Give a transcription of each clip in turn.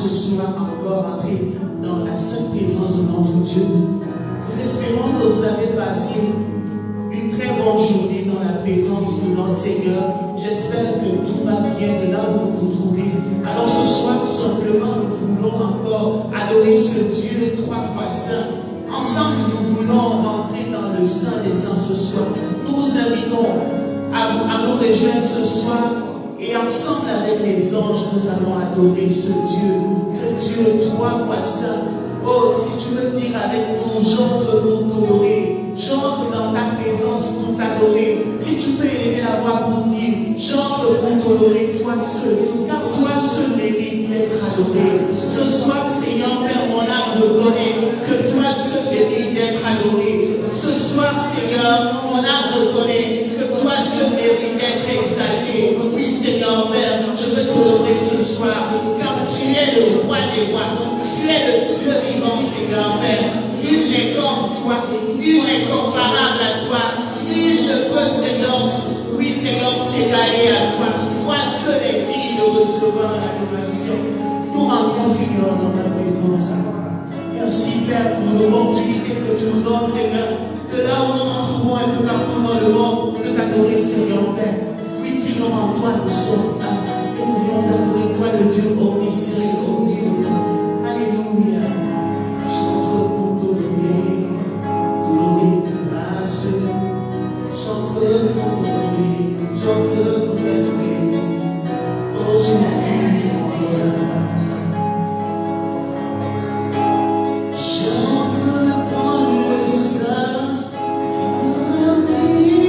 ce soir encore entrer dans la sainte présence de notre Dieu. Nous espérons que vous avez passé une très bonne journée dans la présence de notre Seigneur. J'espère que tout va bien de là où vous vous trouvez. Alors ce soir, simplement, nous voulons encore adorer ce Dieu trois fois saint. Ensemble, nous voulons rentrer dans le Saint des Saints ce soir. Nous vous invitons à nous rejoindre ce soir. Et ensemble avec les anges, nous allons adorer ce Dieu trois fois saint. Oh, si tu veux dire avec nous, j'entre pour t'honorer, j'entre dans ta présence pour t'adorer. Si tu peux élever la voix pour dire, j'entre pour t'honorer, toi seul, car toi seul mérite d'être adoré. Ce soir, Seigneur, Père, mon âme reconnaît que toi seul mérite d'être adoré. Ce soir, Seigneur, mon âme reconnaît que toi seul mérite d'être exalté. Oui, Seigneur, Père, je veux t'honorer ce soir, car tu es le roi des rois. Tu es le Dieu vivant, Seigneur, Père. Nul n'est comme toi, nul n'est comparable à toi. Nul ne peut, Seigneur, oui, Seigneur, s'égaler à toi. Toi seul est digne de recevoir l'adoration. Nous rentrons, Seigneur, dans ta présence. Merci, Père, pour l'opportunité que tu nous donnes, Seigneur, de là où nous nous trouvons un peu partout dans le monde, de t'adorer, Seigneur, Père. Oui, Seigneur, en toi nous sommes là. Et nous voulons t'adorer, toi, le Dieu omniscient, omnipotent. Alléluia. J'entre pour t'honorer ta grâce. J'entre pour t'honorer, j'entre pour t'adorer. Oh Jésus, j'entre dans le Saint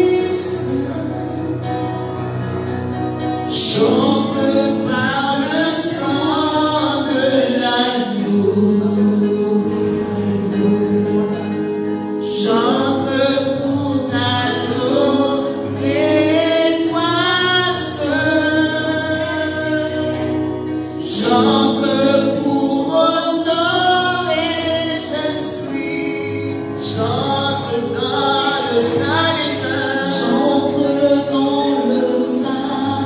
des Saints. J'entre par le sang de l'agneau. J'entre pour t'adorer, toi seul. J'entre pour honorer, je suis. J'entre dans le Saint des Saints. J'entre dans le Saint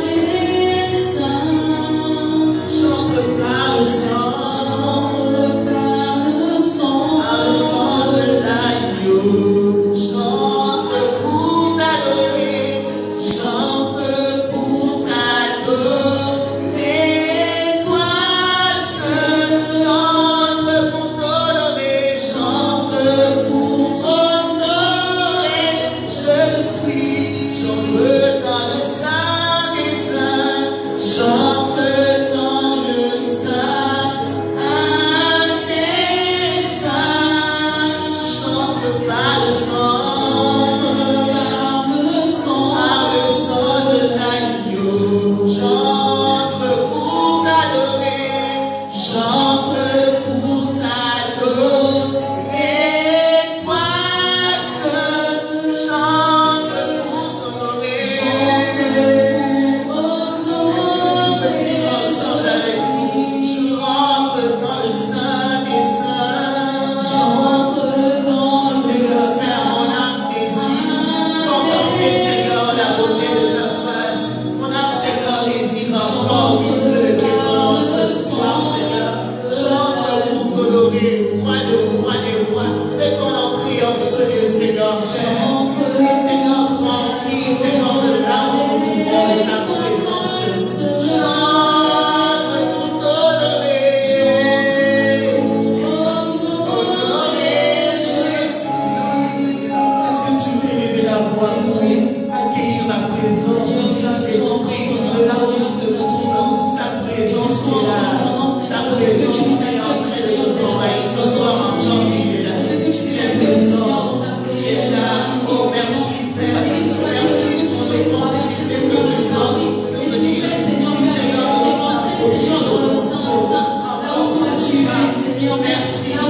des Saints. J'entre par le sang. Par le sang de l'agneau. J'entre pour t'adorer. J'entre pour t'adorer, toi seul. J'entre pour t'honorer. J'entre pour t'honorer. Je suis. J'entre dans le Saint des Saints. J'entre dans le Saint des Saints. J'entre par le sang. Par le sang de l'agneau. J'entre pour t'adorer. J'entre pour t'adorer, toi seul. J'entre pour t'honorer. Est-ce que tu peux dire ensemble avec nous? Je rentre dans le Saint des Saints. J'entre dans le Seigneur, mon âme désire contempler, Seigneur, la beauté de ta face. Mon âme, Seigneur, désire encore célébrer ton nom ce soir, Seigneur. J'entre pour t'honorer, toi le roi des rois. Fais ton entrée en ce lieu, Seigneur. Oui, Seigneur, remplis, Seigneur, de l'amour du monde de ta présence. J'entre pour t'honorer. Honorer Jésus. Est-ce que tu peux élever la voix pour accueillir la présence du Saint-Esprit de là où tu te trouves? Sa présence est là. Sa présence, Seigneur, c'est nous envahir ce soir en janvier. Il est là. Il est présent. Il est là. Oh, merci, Père. Merci pour l'opportunité que tu nous donnes de venir. Seigneur, tu es dans le Saint. Encore ce soir. Merci, Seigneur. Merci de tout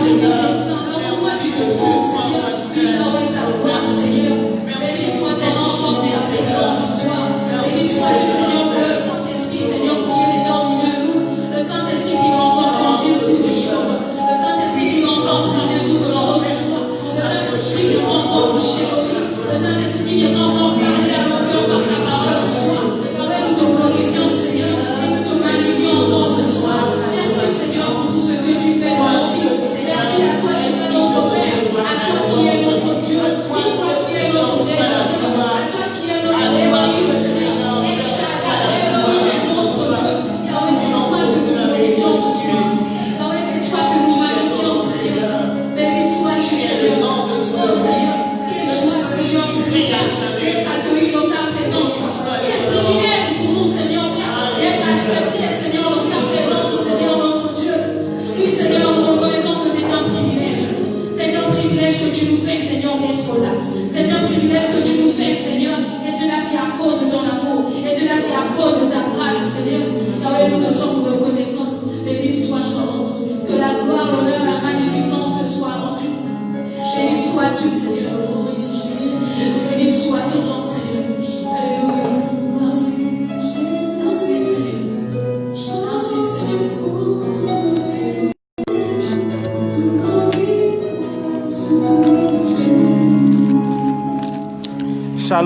Merci. Merci pour ton enfant, Seigneur, ce soir. Merci, Seigneur.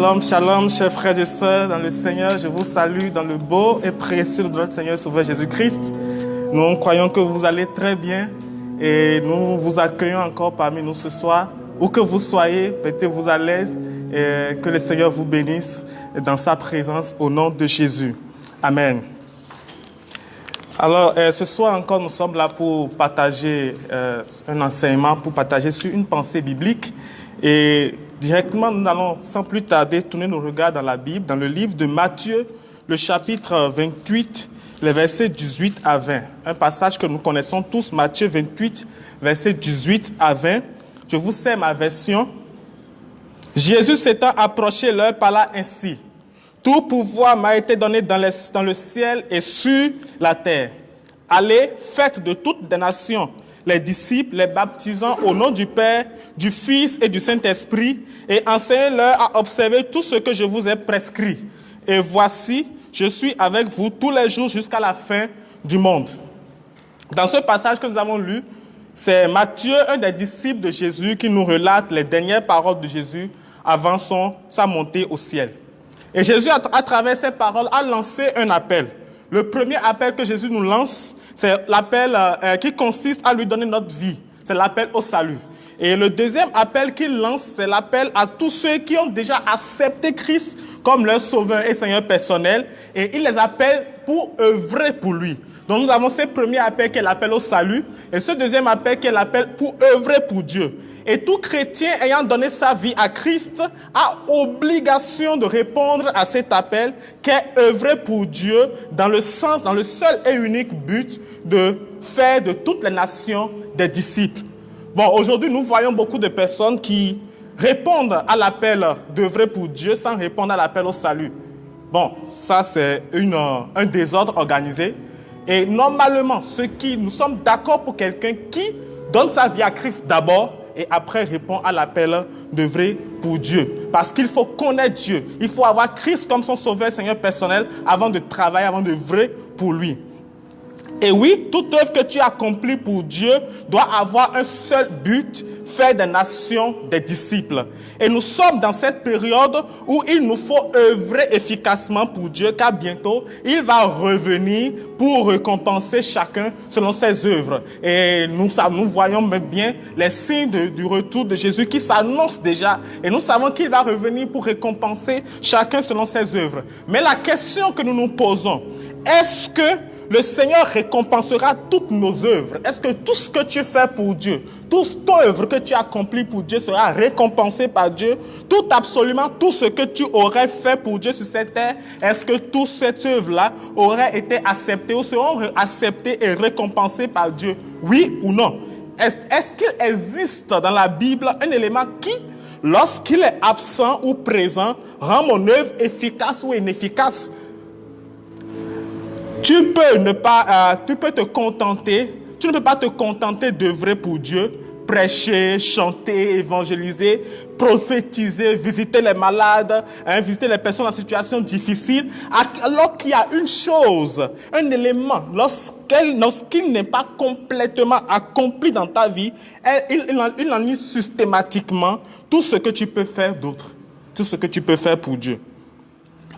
Shalom, shalom, chers frères et sœurs dans le Seigneur. Je vous salue dans le beau et précieux de notre Seigneur Sauveur Jésus-Christ. Nous croyons que vous allez très bien et nous vous accueillons encore parmi nous ce soir. Où que vous soyez, mettez-vous à l'aise et que le Seigneur vous bénisse dans sa présence au nom de Jésus. Amen. Alors, ce soir encore, nous sommes là pour partager un enseignement, pour partager sur une pensée biblique. Et directement, nous allons sans plus tarder tourner nos regards dans la Bible, dans le livre de Matthieu, le chapitre 28, les versets 18 à 20. Un passage que nous connaissons tous, Matthieu 28, versets 18 à 20. Je vous sais ma version. Jésus s'étant approché leur parla ainsi. Tout pouvoir m'a été donné dans le ciel et sur la terre. Allez, faites de toutes les nations les disciples, les baptisant au nom du Père, du Fils et du Saint-Esprit, et enseignez-leur à observer tout ce que je vous ai prescrit. Et voici, je suis avec vous tous les jours jusqu'à la fin du monde. Dans ce passage que nous avons lu, c'est Matthieu, un des disciples de Jésus, qui nous relate les dernières paroles de Jésus avant sa montée au ciel. Et Jésus, à travers ces paroles, a lancé un appel. Le premier appel que Jésus nous lance, c'est l'appel qui consiste à lui donner notre vie. C'est l'appel au salut. Et le deuxième appel qu'il lance, c'est l'appel à tous ceux qui ont déjà accepté Christ comme leur sauveur et Seigneur personnel. Et il les appelle pour œuvrer pour lui. Donc nous avons ce premier appel qui est l'appel au salut. Et ce deuxième appel qui est l'appel pour œuvrer pour Dieu. Et tout chrétien ayant donné sa vie à Christ a obligation de répondre à cet appel qu'est œuvrer pour Dieu dans le seul et unique but de faire de toutes les nations des disciples. Bon, aujourd'hui, nous voyons beaucoup de personnes qui répondent à l'appel d'œuvrer pour Dieu sans répondre à l'appel au salut. Bon, ça c'est un désordre organisé. Et normalement, nous sommes d'accord pour quelqu'un qui donne sa vie à Christ d'abord et après répond à l'appel d'œuvrer pour Dieu. Parce qu'il faut connaître Dieu. Il faut avoir Christ comme son sauveur, Seigneur personnel avant de travailler, avant d'œuvrer pour lui. Et oui, toute œuvre que tu accomplis pour Dieu doit avoir un seul but, faire des nations des disciples. Et nous sommes dans cette période où il nous faut œuvrer efficacement pour Dieu, car bientôt, il va revenir pour récompenser chacun selon ses œuvres. Et nous voyons bien les signes du retour de Jésus qui s'annoncent déjà. Et nous savons qu'il va revenir pour récompenser chacun selon ses œuvres. Mais la question que nous nous posons, est-ce que le Seigneur récompensera toutes nos œuvres? Est-ce que tout ce que tu fais pour Dieu, toute ton œuvre que tu accomplis pour Dieu sera récompensé par Dieu? Absolument tout ce que tu aurais fait pour Dieu sur cette terre, est-ce que toute cette œuvre-là aurait été acceptée ou seront acceptées et récompensées par Dieu? Oui ou non? Est-ce qu'il existe dans la Bible un élément qui, lorsqu'il est absent ou présent, rend mon œuvre efficace ou inefficace? Tu ne peux pas te contenter d'œuvrer pour Dieu, prêcher, chanter, évangéliser, prophétiser, visiter les malades, visiter les personnes en situation difficile, alors qu'il y a une chose, un élément, lorsqu'il n'est pas complètement accompli dans ta vie, il ennuie systématiquement tout ce que tu peux faire d'autre, tout ce que tu peux faire pour Dieu.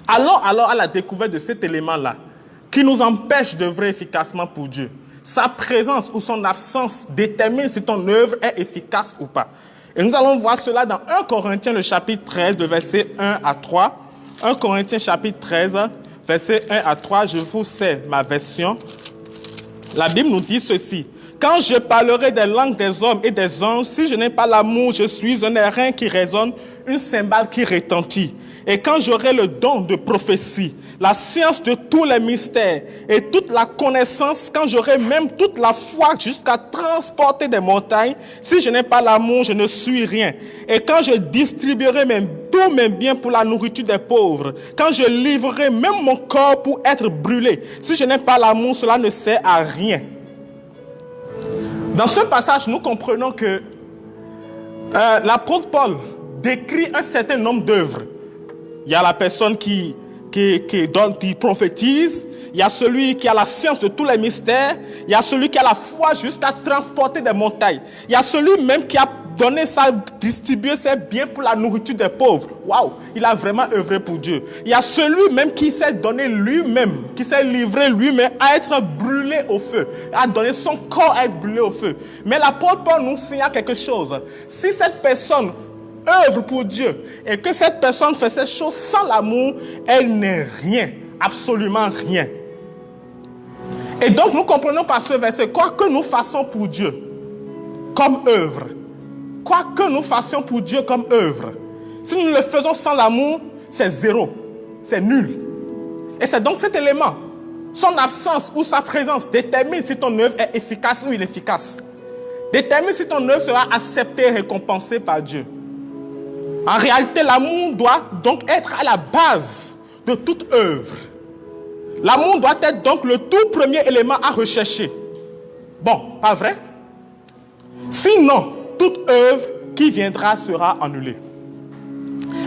Allons alors à la découverte de cet élément-là, qui nous empêche d'œuvrer efficacement pour Dieu. Sa présence ou son absence détermine si ton œuvre est efficace ou pas. Et nous allons voir cela dans 1 Corinthiens, le chapitre 13, le verset 1 à 3. 1 Corinthiens, chapitre 13, verset 1 à 3. Je vous sais ma version. La Bible nous dit ceci. Quand je parlerai des langues des hommes et des anges, si je n'ai pas l'amour, je suis un airain qui résonne, une cymbale qui retentit. Et quand j'aurai le don de prophétie, la science de tous les mystères et toute la connaissance, quand j'aurai même toute la foi jusqu'à transporter des montagnes, si je n'ai pas l'amour, je ne suis rien. Et quand je distribuerai tous mes biens pour la nourriture des pauvres, quand je livrerai même mon corps pour être brûlé, si je n'ai pas l'amour, cela ne sert à rien. Dans ce passage, nous comprenons que l'apôtre Paul décrit un certain nombre d'œuvres. Il y a la personne qui prophétise, il y a celui qui a la science de tous les mystères, il y a celui qui a la foi jusqu'à transporter des montagnes, il y a celui même qui a donné, ça a distribué ses biens pour la nourriture des pauvres. Waouh, il a vraiment œuvré pour Dieu. Il y a celui même qui s'est donné lui-même, qui s'est livré lui-même à être brûlé au feu, à donner son corps à être brûlé au feu. Mais l'apôtre Paul nous signale quelque chose. Si cette personne œuvre pour Dieu et que cette personne fait ces choses sans l'amour, elle n'est rien, absolument rien. Et donc nous comprenons par ce verset, quoi que nous fassions pour Dieu comme œuvre, quoi que nous fassions pour Dieu comme œuvre, si nous le faisons sans l'amour, c'est zéro, c'est nul. Et c'est donc cet élément, son absence ou sa présence détermine si ton œuvre est efficace ou inefficace. Détermine si ton œuvre sera acceptée et récompensée par Dieu. En réalité, l'amour doit donc être à la base de toute œuvre. L'amour doit être donc le tout premier élément à rechercher. Bon, pas vrai? Sinon, toute œuvre qui viendra sera annulée.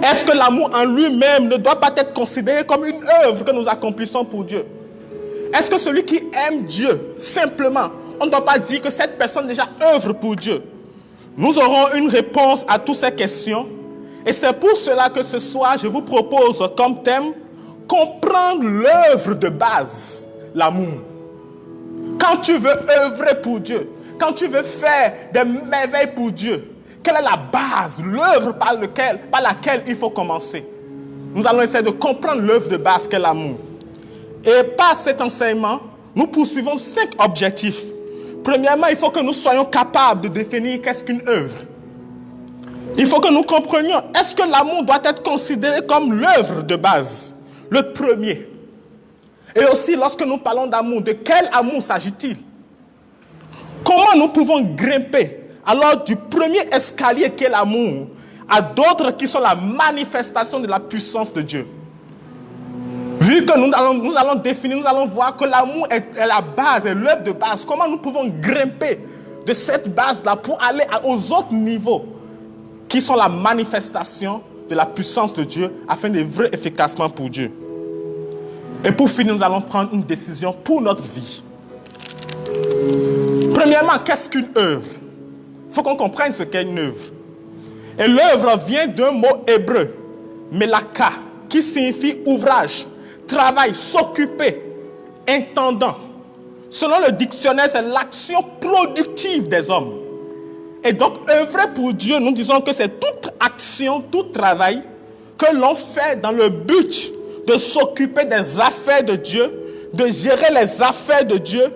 Est-ce que l'amour en lui-même ne doit pas être considéré comme une œuvre que nous accomplissons pour Dieu? Est-ce que celui qui aime Dieu, simplement, on ne doit pas dire que cette personne déjà œuvre pour Dieu? Nous aurons une réponse à toutes ces questions. Et c'est pour cela que ce soir, je vous propose comme thème comprendre l'œuvre de base, l'amour. Quand tu veux œuvrer pour Dieu, quand tu veux faire des merveilles pour Dieu, quelle est la base, l'œuvre par laquelle il faut commencer? Nous allons essayer de comprendre l'œuvre de base qu'est l'amour. Et par cet enseignement, nous poursuivons 5 objectifs. Premièrement, il faut que nous soyons capables de définir qu'est-ce qu'une œuvre. Il faut que nous comprenions, est-ce que l'amour doit être considéré comme l'œuvre de base, le premier? Et aussi, lorsque nous parlons d'amour, de quel amour s'agit-il? Comment nous pouvons grimper alors du premier escalier qu'est l'amour à d'autres qui sont la manifestation de la puissance de Dieu? Vu que nous allons définir, nous allons voir que l'amour est la base, est l'œuvre de base. Comment nous pouvons grimper de cette base-là pour aller aux autres niveaux qui sont la manifestation de la puissance de Dieu afin d'œuvrer efficacement pour Dieu. Et pour finir, nous allons prendre une décision pour notre vie. Premièrement, qu'est-ce qu'une œuvre? Il faut qu'on comprenne ce qu'est une œuvre. Et l'œuvre vient d'un mot hébreu, melaka, qui signifie ouvrage, travail, s'occuper, intendant. Selon le dictionnaire, c'est l'action productive des hommes. Et donc, œuvrer pour Dieu, nous disons que c'est toute action, tout travail que l'on fait dans le but de s'occuper des affaires de Dieu, de gérer les affaires de Dieu.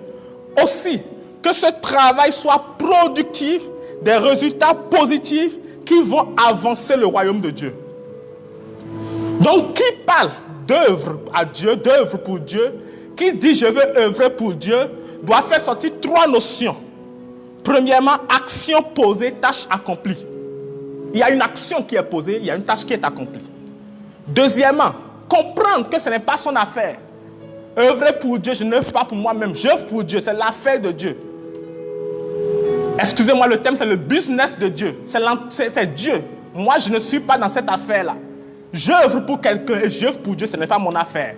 Aussi, que ce travail soit productif, des résultats positifs qui vont avancer le royaume de Dieu. Donc, qui parle d'œuvre à Dieu, d'œuvre pour Dieu, qui dit je veux œuvrer pour Dieu, doit faire sortir 3 notions. Premièrement, action posée, tâche accomplie. Il y a une action qui est posée, il y a une tâche qui est accomplie. Deuxièmement, comprendre que ce n'est pas son affaire. Œuvrer pour Dieu, je n'œuvre pas pour moi-même, j'œuvre pour Dieu, c'est l'affaire de Dieu. Excusez-moi, le thème c'est le business de Dieu, c'est Dieu. Moi, je ne suis pas dans cette affaire-là. J'œuvre pour quelqu'un et j'œuvre pour Dieu, ce n'est pas mon affaire.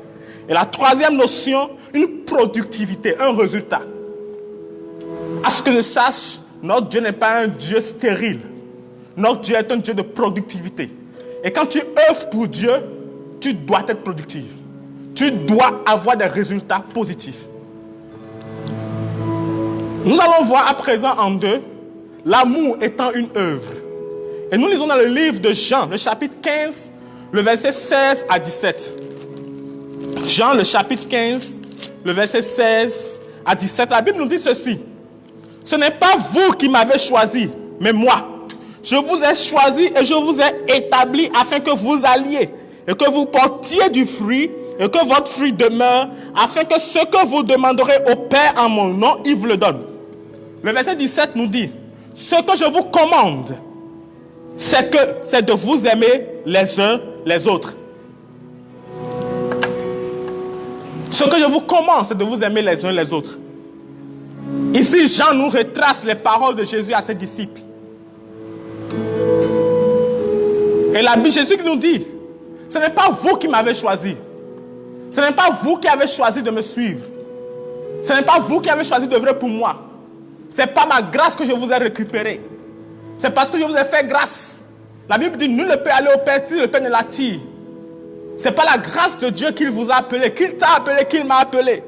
Et la troisième notion, une productivité, un résultat. À ce que je sache, notre Dieu n'est pas un Dieu stérile. Notre Dieu est un Dieu de productivité. Et quand tu œuvres pour Dieu, tu dois être productif. Tu dois avoir des résultats positifs. Nous allons voir à présent en 2, l'amour étant une œuvre. Et nous lisons dans le livre de Jean, le chapitre 15, le verset 16 à 17. Jean, le chapitre 15, le verset 16 à 17. La Bible nous dit ceci. Ce n'est pas vous qui m'avez choisi, mais moi. Je vous ai choisi et je vous ai établi afin que vous alliez et que vous portiez du fruit et que votre fruit demeure, afin que ce que vous demanderez au Père en mon nom, il vous le donne. Le verset 17 nous dit, ce que je vous commande, c'est de vous aimer les uns les autres. Ce que je vous commande, c'est de vous aimer les uns les autres. Ici, Jean nous retrace les paroles de Jésus à ses disciples. Et la Bible, Jésus nous dit, ce n'est pas vous qui m'avez choisi. Ce n'est pas vous qui avez choisi de me suivre. Ce n'est pas vous qui avez choisi d'œuvrer pour moi. Ce n'est pas ma grâce que je vous ai récupérée. C'est parce que je vous ai fait grâce. La Bible dit, nul ne peut aller au Père si le Père ne l'attire. Ce n'est pas la grâce de Dieu qu'il vous a appelé, qu'il t'a appelé, qu'il m'a appelé.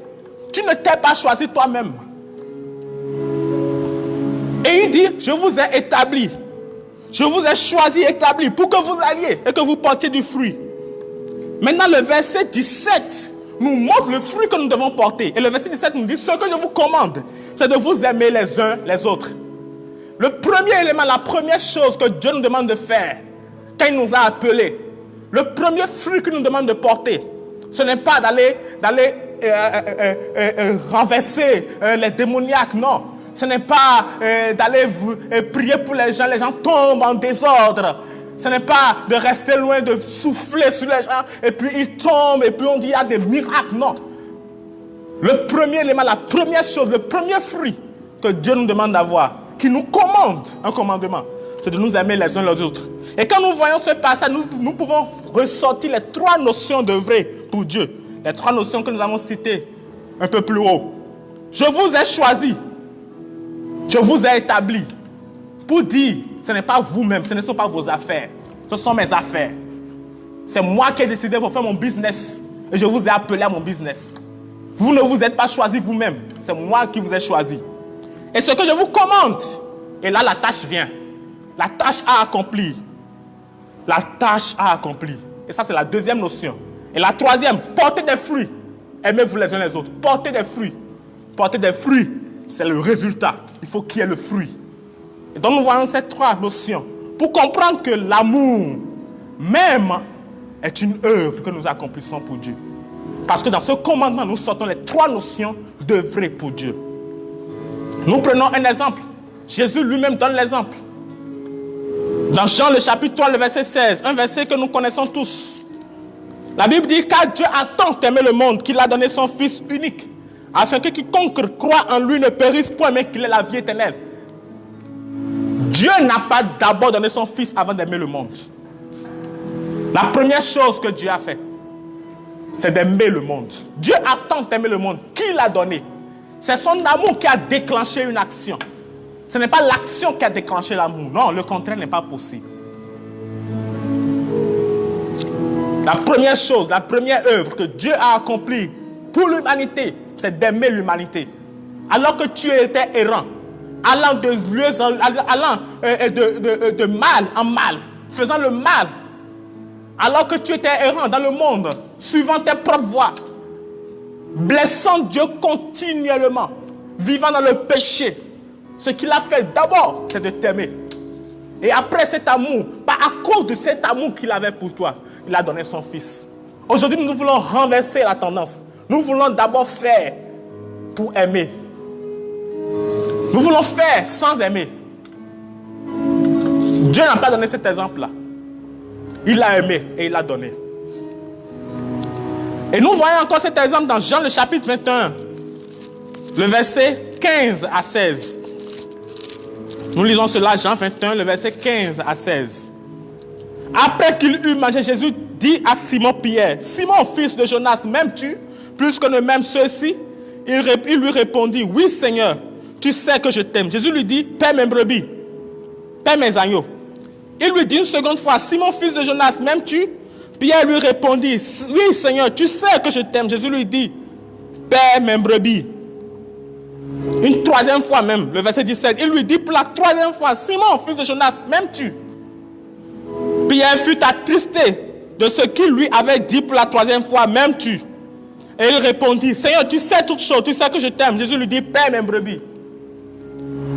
Tu ne t'es pas choisi toi-même. Et il dit, je vous ai établi. Je vous ai choisi, établi, pour que vous alliez et que vous portiez du fruit. Maintenant, le verset 17 nous montre le fruit que nous devons porter. Et le verset 17 nous dit, ce que je vous commande, c'est de vous aimer les uns les autres. Le premier élément, la première chose que Dieu nous demande de faire, quand il nous a appelés, le premier fruit qu'il nous demande de porter, ce n'est pas d'aller renverser les démoniaques, non. Ce n'est pas d'aller prier pour les gens tombent en désordre. Ce n'est pas de rester loin, de souffler sur les gens, et puis ils tombent, et puis on dit il y a des miracles, non. Le premier élément, la première chose, le premier fruit que Dieu nous demande d'avoir, qui nous commande un commandement, c'est de nous aimer les uns les autres. Et quand nous voyons ce passage, nous pouvons ressortir les trois notions d'œuvrer pour Dieu. Les trois notions que nous avons citées un peu plus haut. Je vous ai choisi. Je vous ai établi. Pour dire, ce n'est pas vous-même, ce ne sont pas vos affaires. Ce sont mes affaires. C'est moi qui ai décidé de faire mon business. Et je vous ai appelé à mon business. Vous ne vous êtes pas choisi vous-même. C'est moi qui vous ai choisi. Et ce que je vous commande, et là la tâche vient. La tâche à accomplir. La tâche à accomplir. Et ça, c'est la deuxième notion. Et la troisième, portez des fruits. Aimez-vous les uns les autres. Portez des fruits. Porter des fruits, c'est le résultat. Il faut qu'il y ait le fruit. Et donc nous voyons ces trois notions. Pour comprendre que l'amour même est une œuvre que nous accomplissons pour Dieu. Parce que dans ce commandement, nous sortons les trois notions d'œuvrer pour Dieu. Nous prenons un exemple. Jésus lui-même donne l'exemple. Dans Jean le chapitre 3, le verset 16, un verset que nous connaissons tous. La Bible dit, car Dieu a tant aimé le monde qu'il a donné son Fils unique, afin que quiconque croit en lui ne périsse point, mais qu'il ait la vie éternelle. Dieu n'a pas d'abord donné son Fils avant d'aimer le monde. La première chose que Dieu a fait, c'est d'aimer le monde. Dieu a tant aimé le monde qu'il a donné. C'est son amour qui a déclenché une action. Ce n'est pas l'action qui a déclenché l'amour. Non, le contraire n'est pas possible. La première chose, la première œuvre que Dieu a accomplie pour l'humanité, c'est d'aimer l'humanité. Alors que tu étais errant, allant de mal en mal, faisant le mal, alors que tu étais errant dans le monde, suivant tes propres voies, blessant Dieu continuellement, vivant dans le péché, ce qu'il a fait d'abord, c'est de t'aimer. Et après cet amour, pas à cause de cet amour qu'il avait pour toi, il a donné son Fils. Aujourd'hui, nous voulons renverser la tendance. Nous voulons d'abord faire pour aimer. Nous voulons faire sans aimer. Dieu n'a pas donné cet exemple-là. Il a aimé et il a donné. Et nous voyons encore cet exemple dans Jean le chapitre 21, le verset 15 à 16. Nous lisons cela, Jean 21, le verset 15 à 16. Après qu'il eut mangé, Jésus dit à Simon-Pierre, « Simon, fils de Jonas, m'aimes-tu plus que ne m'aiment ceux-ci » Il lui répondit, « Oui, Seigneur, tu sais que je t'aime. » Jésus lui dit, « Paie mes brebis, paie mes agneaux. » Il lui dit une seconde fois, « Simon, fils de Jonas, m'aimes-tu » Pierre lui répondit, « Oui, Seigneur, tu sais que je t'aime. » Jésus lui dit, « Paie mes brebis. » Une troisième fois même, le verset 17, il lui dit pour la troisième fois, « Simon, fils de Jonas, m'aimes-tu » Pierre fut attristé de ce qu'il lui avait dit pour la troisième fois, « M'aimes-tu » Et il répondit, « Seigneur, tu sais toutes choses, tu sais que je t'aime. » Jésus lui dit, « Paie mes brebis. »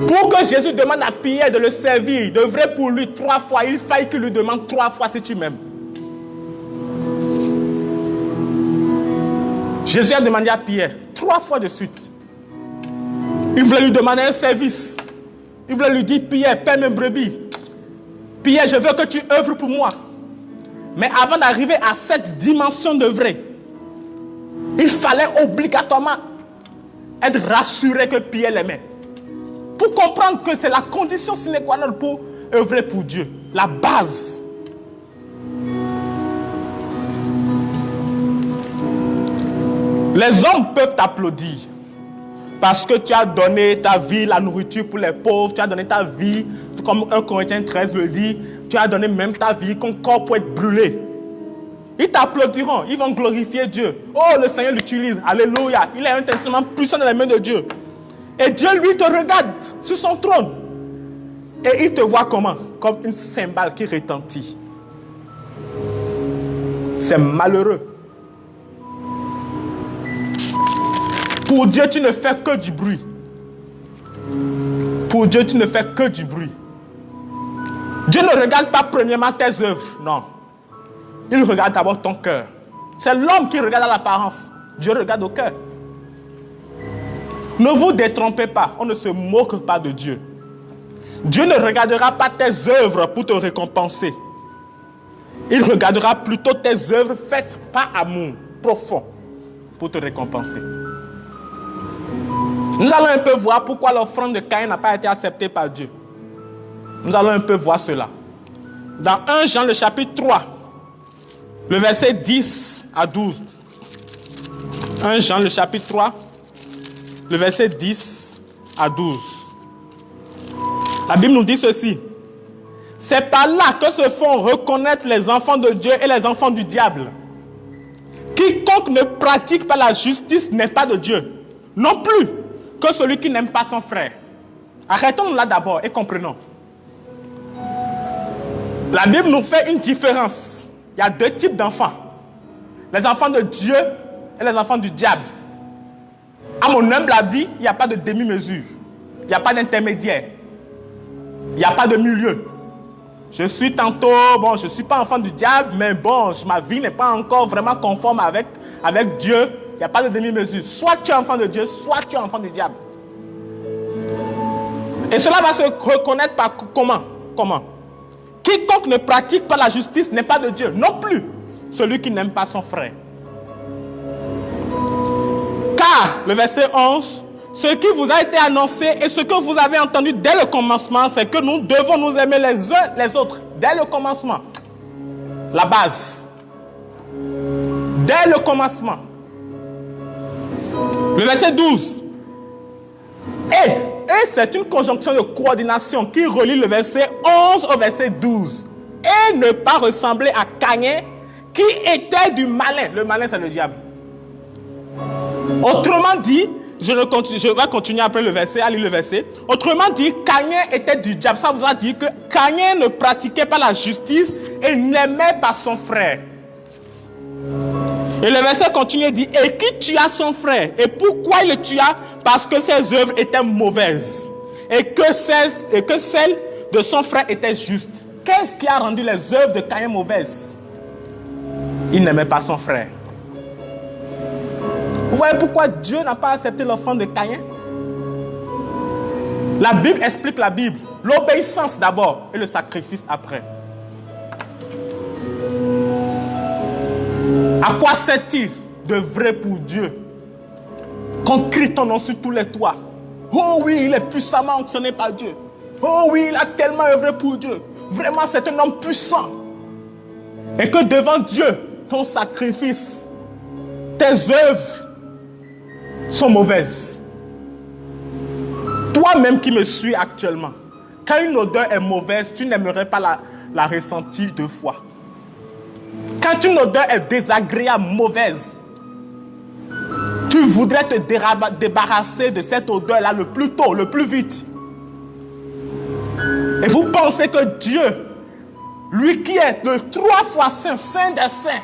Pour que Jésus demande à Pierre de le servir, d'œuvrer pour lui 3 fois, il faille qu'il lui demande 3 fois si tu m'aimes. Jésus a demandé à Pierre 3 fois de suite. Il voulait lui demander un service. Il voulait lui dire, Pierre, paie mes brebis. Pierre, je veux que tu œuvres pour moi. Mais avant d'arriver à cette dimension d'œuvrer, il fallait obligatoirement être rassuré que Pierre l'aimait. Pour comprendre que c'est la condition sine qua non pour œuvrer pour Dieu. La base. Les hommes peuvent t'applaudir parce que tu as donné ta vie, la nourriture pour les pauvres, tu as donné ta vie, comme 1 Corinthiens 13 le dit, tu as donné même ta vie comme corps pour être brûlé. Ils t'applaudiront, ils vont glorifier Dieu. Oh, le Seigneur l'utilise, alléluia. Il a un testament puissant dans les mains de Dieu. Et Dieu, lui, te regarde sur son trône. Et il te voit comment? Comme une cymbale qui retentit. C'est malheureux. Pour Dieu, tu ne fais que du bruit. Pour Dieu, tu ne fais que du bruit. Dieu ne regarde pas premièrement tes œuvres, non. Il regarde d'abord ton cœur. C'est l'homme qui regarde à l'apparence. Dieu regarde au cœur. Ne vous détrompez pas, on ne se moque pas de Dieu. Dieu ne regardera pas tes œuvres pour te récompenser. Il regardera plutôt tes œuvres faites par amour profond pour te récompenser. Nous allons un peu voir pourquoi l'offrande de Caïn n'a pas été acceptée par Dieu. Nous allons un peu voir cela. Dans 1 Jean, le chapitre 3, le verset 10 à 12. 1 Jean, le chapitre 3, le verset 10 à 12. La Bible nous dit ceci. C'est par là que se font reconnaître les enfants de Dieu et les enfants du diable. Quiconque ne pratique pas la justice n'est pas de Dieu. Non plus que celui qui n'aime pas son frère. Arrêtons là d'abord et comprenons. La Bible nous fait une différence. Il y a deux types d'enfants. Les enfants de Dieu et les enfants du diable. À mon humble avis, il n'y a pas de demi-mesure. Il n'y a pas d'intermédiaire. Il n'y a pas de milieu. Je suis tantôt, je ne suis pas enfant du diable, mais ma vie n'est pas encore vraiment conforme avec Dieu. Il n'y a pas de demi-mesure. Soit tu es enfant de Dieu, soit tu es enfant du diable. Et cela va se reconnaître par comment? Quiconque ne pratique pas la justice n'est pas de Dieu. Non plus celui qui n'aime pas son frère. Car, le verset 11, ce qui vous a été annoncé et ce que vous avez entendu dès le commencement, c'est que nous devons nous aimer les uns les autres. Dès le commencement. La base. Dès le commencement. Le verset 12. Et c'est une conjonction de coordination qui relie le verset 11 au verset 12. Et ne pas ressembler à Caïn qui était du malin. Le malin, c'est le diable. Autrement dit, je vais continuer après le verset, à lire le verset. Autrement dit, Caïn était du diable. Ça voudra dire que Caïn ne pratiquait pas la justice et n'aimait pas son frère. Et le verset continue et dit, et qui tua son frère? Et pourquoi il le tua? Parce que ses œuvres étaient mauvaises. Et que celles de son frère étaient justes. Qu'est-ce qui a rendu les œuvres de Caïn mauvaises? Il n'aimait pas son frère. Vous voyez pourquoi Dieu n'a pas accepté l'offrande de Caïn? La Bible explique la Bible. L'obéissance d'abord et le sacrifice après. À quoi sert-il de vrai pour Dieu qu'on crie ton nom sur tous les toits? Oh oui, il est puissamment sanctionné par Dieu. Oh oui, il a tellement œuvré pour Dieu. Vraiment, c'est un homme puissant. Et que devant Dieu, ton sacrifice, tes œuvres sont mauvaises. Toi-même qui me suis actuellement, quand une odeur est mauvaise, tu n'aimerais pas la ressentir deux fois. Quand une odeur est désagréable, mauvaise, tu voudrais te débarrasser de cette odeur-là le plus tôt, le plus vite. Et vous pensez que Dieu, lui qui est le 3 fois saint, saint des saints,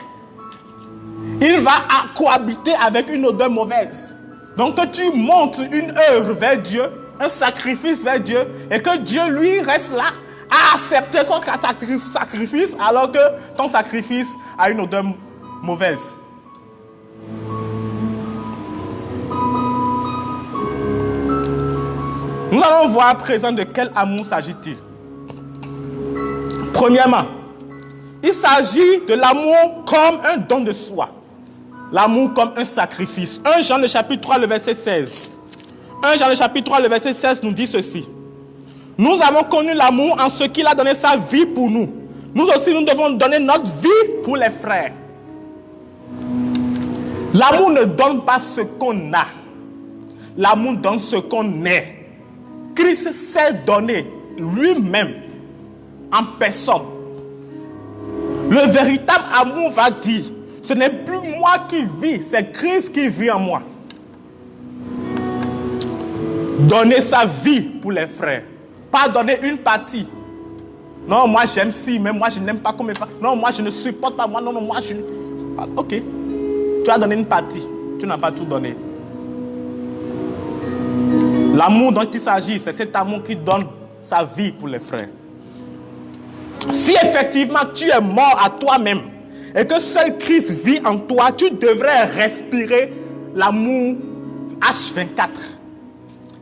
il va cohabiter avec une odeur mauvaise. Donc que tu montes une œuvre vers Dieu, un sacrifice vers Dieu, et que Dieu, lui, reste là à accepter son sacrifice alors que ton sacrifice a une odeur mauvaise. Nous allons voir à présent de quel amour s'agit-il. Premièrement, il s'agit de l'amour comme un don de soi. L'amour comme un sacrifice. 1 Jean le chapitre 3, le verset 16. 1 Jean le chapitre 3, le verset 16 nous dit ceci. Nous avons connu l'amour en ce qu'il a donné sa vie pour nous. Nous aussi, nous devons donner notre vie pour les frères. L'amour ne donne pas ce qu'on a. L'amour donne ce qu'on est. Christ s'est donné lui-même, en personne. Le véritable amour va dire, ce n'est plus moi qui vis, c'est Christ qui vit en moi. Donner sa vie pour les frères. Pas donner une partie. Non, moi j'aime ci, mais moi je n'aime pas comme mes frères. Non, moi je ne supporte pas. Moi, non, moi je... Ok. Tu as donné une partie. Tu n'as pas tout donné. L'amour dont il s'agit, c'est cet amour qui donne sa vie pour les frères. Si effectivement tu es mort à toi-même et que seul Christ vit en toi, tu devrais respirer l'amour H24.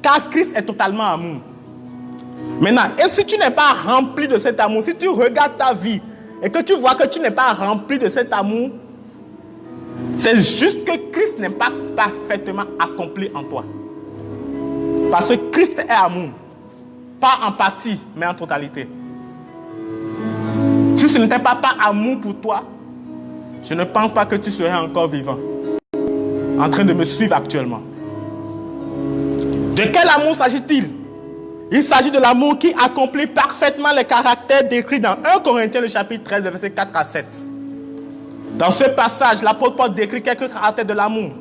Car Christ est totalement amour. Maintenant, et si tu n'es pas rempli de cet amour, si tu regardes ta vie et que tu vois que tu n'es pas rempli de cet amour, c'est juste que Christ n'est pas parfaitement accompli en toi. Parce que Christ est amour. Pas en partie, mais en totalité. Si ce n'était pas amour pour toi, je ne pense pas que tu serais encore vivant. En train de me suivre actuellement. De quel amour s'agit-il? Il s'agit de l'amour qui accomplit parfaitement les caractères décrits dans 1 Corinthiens, le chapitre 13, versets 4 à 7. Dans ce passage, l'apôtre Paul décrit quelques caractères de l'amour.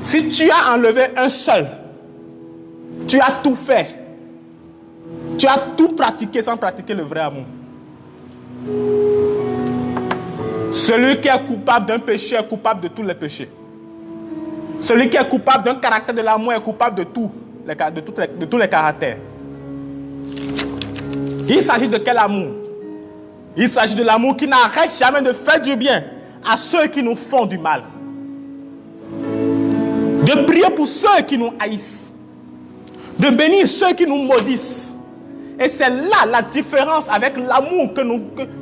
Si tu as enlevé un seul, tu as tout fait. Tu as tout pratiqué sans pratiquer le vrai amour. Celui qui est coupable d'un péché est coupable de tous les péchés. Celui qui est coupable d'un caractère de l'amour est coupable de tous les caractères. Il s'agit de quel amour? Il s'agit de l'amour qui n'arrête jamais de faire du bien à ceux qui nous font du mal. De prier pour ceux qui nous haïssent. De bénir ceux qui nous maudissent. Et c'est là la différence avec l'amour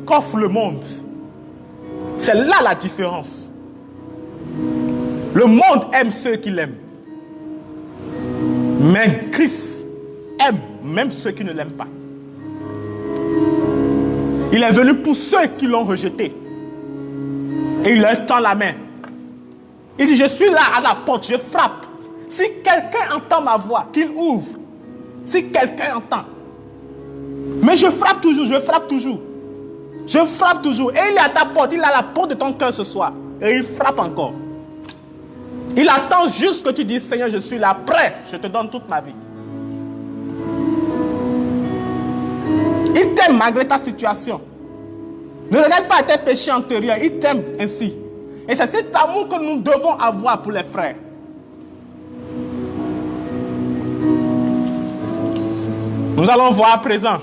qu'offre le monde. C'est là la différence. Le monde aime ceux qui l'aiment. Mais Christ aime même ceux qui ne l'aiment pas. Il est venu pour ceux qui l'ont rejeté. Et il leur tend la main. Il dit, je suis là à la porte, je frappe. Si quelqu'un entend ma voix, qu'il ouvre. Si quelqu'un entend. Mais je frappe toujours, je frappe toujours. Je frappe toujours. Et il est à ta porte, il est à la porte de ton cœur ce soir. Et il frappe encore. Il attend juste que tu dises, Seigneur, je suis là, prêt, je te donne toute ma vie. Il t'aime malgré ta situation. Ne regarde pas tes péchés antérieurs, il t'aime ainsi. Et c'est cet amour que nous devons avoir pour les frères. Nous allons voir à présent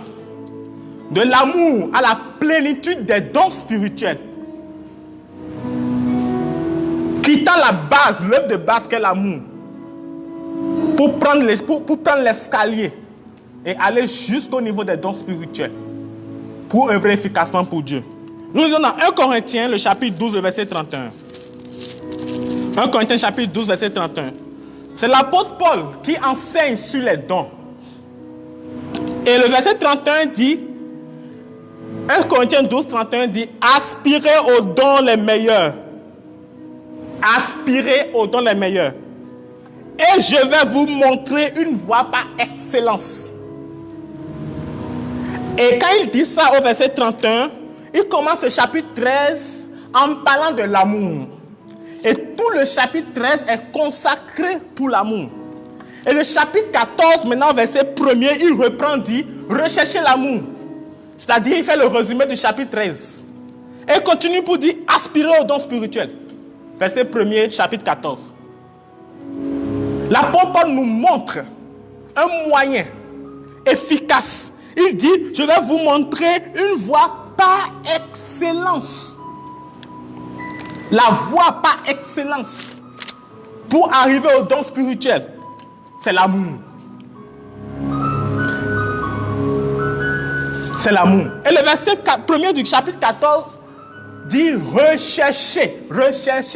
de l'amour à la plénitude des dons spirituels. Quittant la base, l'œuvre de base qu'est l'amour, pour prendre l'escalier et aller jusqu'au niveau des dons spirituels, pour œuvrer efficacement pour Dieu. Nous lisons dans 1 Corinthiens, le chapitre 12, le verset 31. 1 Corinthiens, chapitre 12, verset 31. C'est l'apôtre Paul qui enseigne sur les dons. Et le verset 31 dit, 1 Corinthiens 12, 31 dit, aspirez aux dons les meilleurs. Aspirez aux dons les meilleurs. Et je vais vous montrer une voie par excellence. Et quand il dit ça au verset 31, il commence le chapitre 13 en parlant de l'amour. Et tout le chapitre 13 est consacré pour l'amour. Et le chapitre 14, maintenant verset 1er, il reprend, dit, recherchez l'amour. C'est-à-dire, il fait le résumé du chapitre 13. Et continue pour dire, aspirez aux dons spirituels. Verset 1er, chapitre 14. L'apôtre Paul nous montre un moyen efficace. Il dit, je vais vous montrer une voie par excellence. La voie par excellence pour arriver aux dons spirituels, c'est l'amour. C'est l'amour. Et le verset 1er du chapitre 14 dit recherchez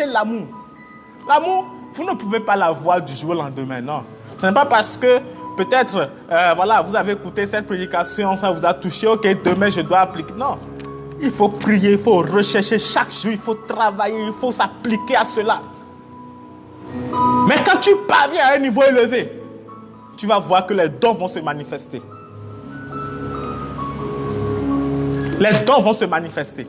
l'amour. L'amour, vous ne pouvez pas l'avoir du jour au lendemain, non. Ce n'est pas parce que peut-être, vous avez écouté cette prédication, ça vous a touché, ok, demain je dois appliquer. Non, il faut prier, il faut rechercher chaque jour, il faut travailler, il faut s'appliquer à cela. Mais quand tu parviens à un niveau élevé, tu vas voir que les dons vont se manifester. les dons vont se manifester.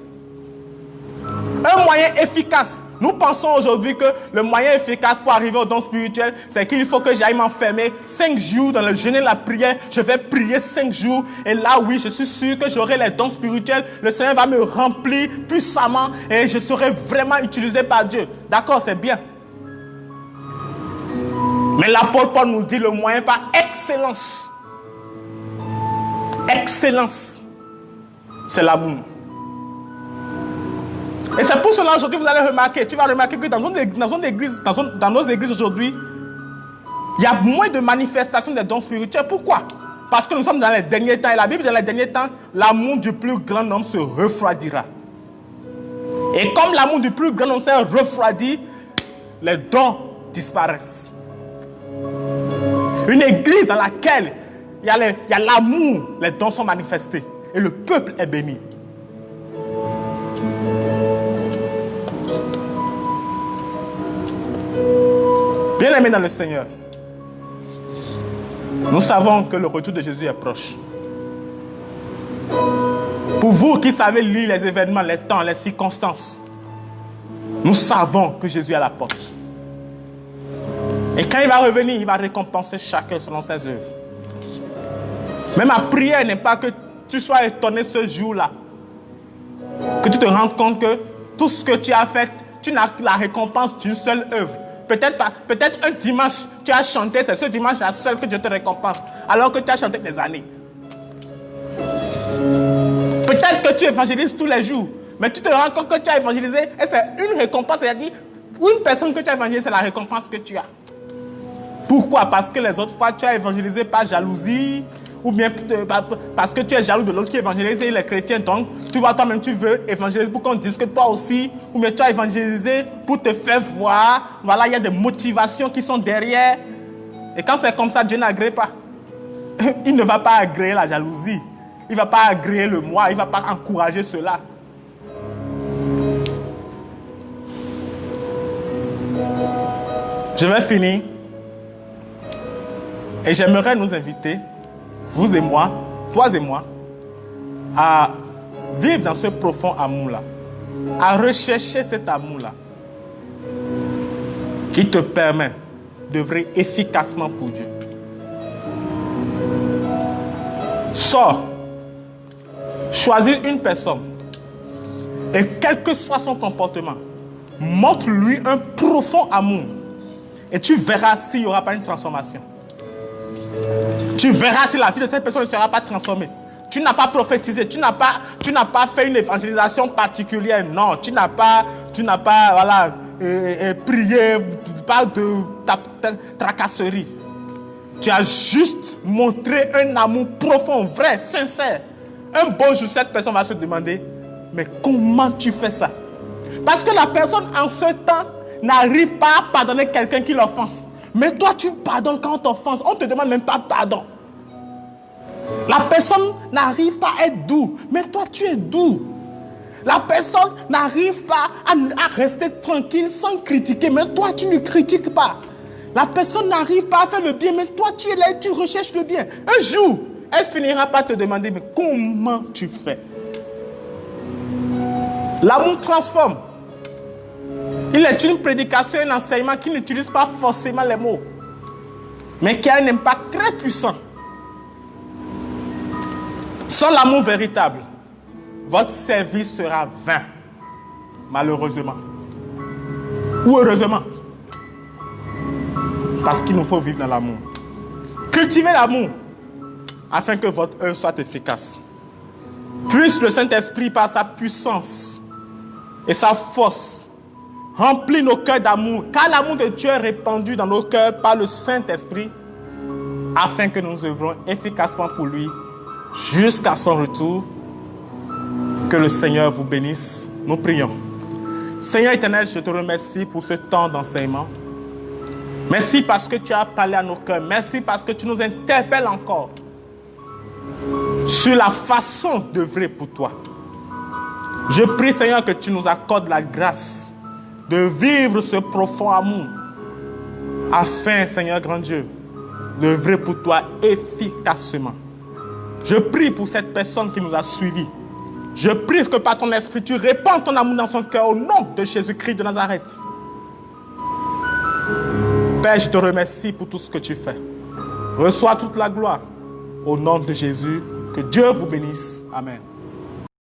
Un moyen efficace. Nous pensons aujourd'hui que le moyen efficace pour arriver aux dons spirituels, c'est qu'il faut que j'aille m'enfermer 5 jours dans le jeûne et la prière. Je vais prier 5 jours. Et là, oui, je suis sûr que j'aurai les dons spirituels. Le Seigneur va me remplir puissamment et je serai vraiment utilisé par Dieu. D'accord, c'est bien. Mais l'apôtre Paul nous dit le moyen par excellence. Excellence, c'est l'amour. Et c'est pour cela aujourd'hui, vous allez remarquer, tu vas remarquer que dans nos églises aujourd'hui, il y a moins de manifestations des dons spirituels. Pourquoi? Parce que nous sommes dans les derniers temps. Et la Bible dit dans les derniers temps, l'amour du plus grand homme se refroidira. Et comme l'amour du plus grand homme s'est refroidi, les dons disparaissent. Une église dans laquelle il y a l'amour, les dons sont manifestés. Et le peuple est béni. Bien-aimés dans le Seigneur, nous savons que le retour de Jésus est proche. Pour vous qui savez lire les événements, les temps, les circonstances, nous savons que Jésus est à la porte. Et quand il va revenir, il va récompenser chacun selon ses œuvres. Mais ma prière n'est pas que tu sois étonné ce jour-là. Que tu te rendes compte que tout ce que tu as fait, tu n'as la récompense d'une seule œuvre. Peut-être un dimanche, tu as chanté, c'est ce dimanche-là seul que Dieu te récompense. Alors que tu as chanté des années. Peut-être que tu évangélises tous les jours. Mais tu te rends compte que tu as évangélisé et c'est une récompense. C'est-à-dire, une personne que tu as évangélisé, c'est la récompense que tu as. Pourquoi? Parce que les autres fois, tu as évangélisé par jalousie, ou bien parce que tu es jaloux de l'autre qui évangélise et il est chrétien. Donc, tu vois, toi-même, tu veux évangéliser pour qu'on dise que toi aussi, ou bien tu as évangélisé pour te faire voir. Voilà, il y a des motivations qui sont derrière. Et quand c'est comme ça, Dieu n'agrée pas. Il ne va pas agréer la jalousie. Il ne va pas agréer le moi. Il ne va pas encourager cela. Je vais finir. Et j'aimerais nous inviter, vous et moi, toi et moi, à vivre dans ce profond amour-là, à rechercher cet amour-là qui te permet d'œuvrer efficacement pour Dieu. Sors, choisis une personne et quel que soit son comportement, montre-lui un profond amour et tu verras s'il n'y aura pas une transformation. Tu verras si la vie de cette personne ne sera pas transformée. Tu n'as pas prophétisé, tu n'as pas fait une évangélisation particulière. Non, tu n'as pas voilà, prié, pas de tracasserie. Tu as juste montré un amour profond, vrai, sincère. Un beau jour, cette personne va se demander, mais comment tu fais ça? Parce que la personne en ce temps n'arrive pas à pardonner quelqu'un qui l'offense. Mais toi, tu pardonnes quand on t'offense. On ne te demande même pas pardon. La personne n'arrive pas à être doux. Mais toi, tu es doux. La personne n'arrive pas à rester tranquille sans critiquer. Mais toi, tu ne critiques pas. La personne n'arrive pas à faire le bien. Mais toi, tu es là et tu recherches le bien. Un jour, elle finira par te demander, mais comment tu fais? L'amour transforme. Il est une prédication, un enseignement qui n'utilise pas forcément les mots, mais qui a un impact très puissant. Sans l'amour véritable, votre service sera vain, malheureusement. Ou heureusement. Parce qu'il nous faut vivre dans l'amour. Cultivez l'amour, afin que votre œuvre soit efficace. Puisse le Saint-Esprit, par sa puissance et sa force, remplis nos cœurs d'amour, car l'amour de Dieu est répandu dans nos cœurs par le Saint-Esprit, afin que nous œuvrons efficacement pour lui jusqu'à son retour. Que le Seigneur vous bénisse. Nous prions. Seigneur éternel, je te remercie pour ce temps d'enseignement. Merci parce que tu as parlé à nos cœurs. Merci parce que tu nous interpelles encore sur la façon d'œuvrer pour toi. Je prie, Seigneur, que tu nous accordes la grâce de vivre ce profond amour, afin, Seigneur grand Dieu, d'œuvrer pour toi efficacement. Je prie pour cette personne qui nous a suivis. Je prie que par ton esprit, tu répandes ton amour dans son cœur au nom de Jésus-Christ de Nazareth. Père, je te remercie pour tout ce que tu fais. Reçois toute la gloire au nom de Jésus. Que Dieu vous bénisse. Amen.